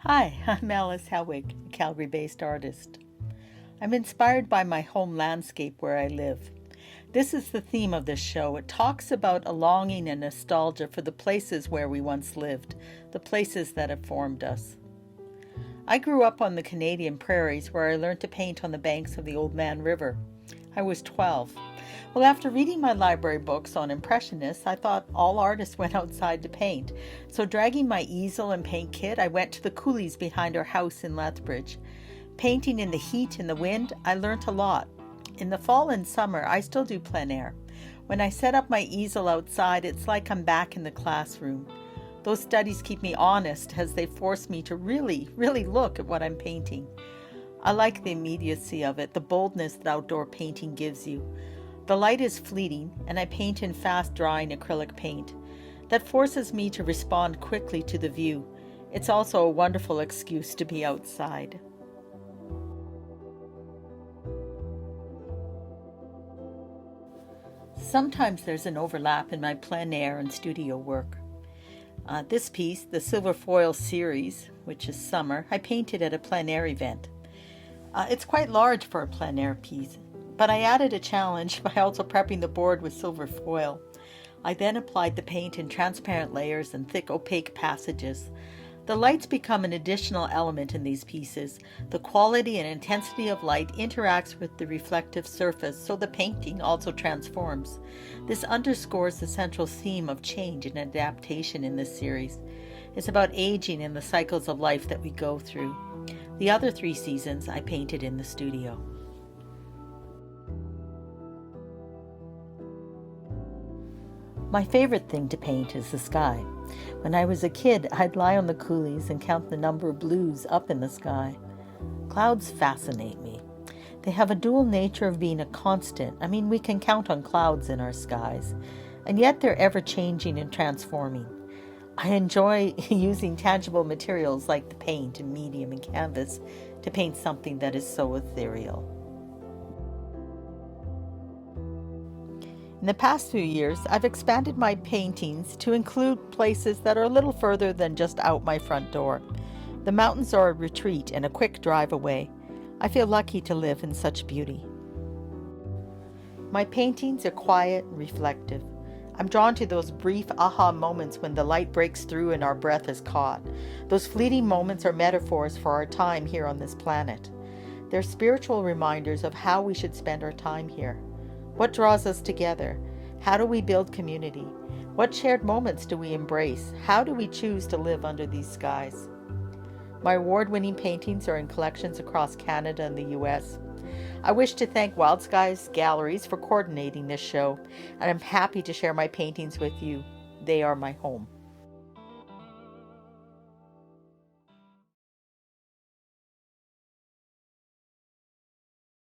Hi, I'm Alice Howick, a Calgary-based artist. I'm inspired by my home landscape where I live. This is the theme of this show. It talks about a longing and nostalgia for the places where we once lived, the places that have formed us. I grew up on the Canadian prairies where I learned to paint on the banks of the Oldman River. I was 12. Well, after reading my library books on Impressionists, I thought all artists went outside to paint. So, dragging my easel and paint kit, I went to the coulees behind our house in Lethbridge. Painting in the heat and the wind, I learnt a lot. In the fall and summer, I still do plein air. When I set up my easel outside, it's like I'm back in the classroom. Those studies keep me honest as they force me to really look at what I'm painting. I like the immediacy of it, the boldness that outdoor painting gives you. The light is fleeting, and I paint in fast-drying acrylic paint. That forces me to respond quickly to the view. It's also a wonderful excuse to be outside. Sometimes there's an overlap in my plein air and studio work. This piece, the Silver Foil series, which is summer, I painted at a plein air event. It's quite large for a plein air piece, but I added a challenge by also prepping the board with silver foil. I then applied the paint in transparent layers and thick opaque passages. The lights become an additional element in these pieces. The quality and intensity of light interacts with the reflective surface, so the painting also transforms. This underscores the central theme of change and adaptation in this series. It's about aging and the cycles of life that we go through. The other 3 seasons I painted in the studio. My favorite thing to paint is the sky. When I was a kid, I'd lie on the coulees and count the number of blues up in the sky. Clouds fascinate me. They have a dual nature of being a constant. We can count on clouds in our skies, and yet they're ever changing and transforming. I enjoy using tangible materials like the paint and medium and canvas to paint something that is so ethereal. In the past few years, I've expanded my paintings to include places that are a little further than just out my front door. The mountains are a retreat and a quick drive away. I feel lucky to live in such beauty. My paintings are quiet and reflective. I'm drawn to those brief aha moments when the light breaks through and our breath is caught. Those fleeting moments are metaphors for our time here on this planet. They're spiritual reminders of how we should spend our time here. What draws us together? How do we build community? What shared moments do we embrace? How do we choose to live under these skies? My award-winning paintings are in collections across Canada and the US. I wish to thank Wild Skies Galleries for coordinating this show, and I'm happy to share my paintings with you. They are my home.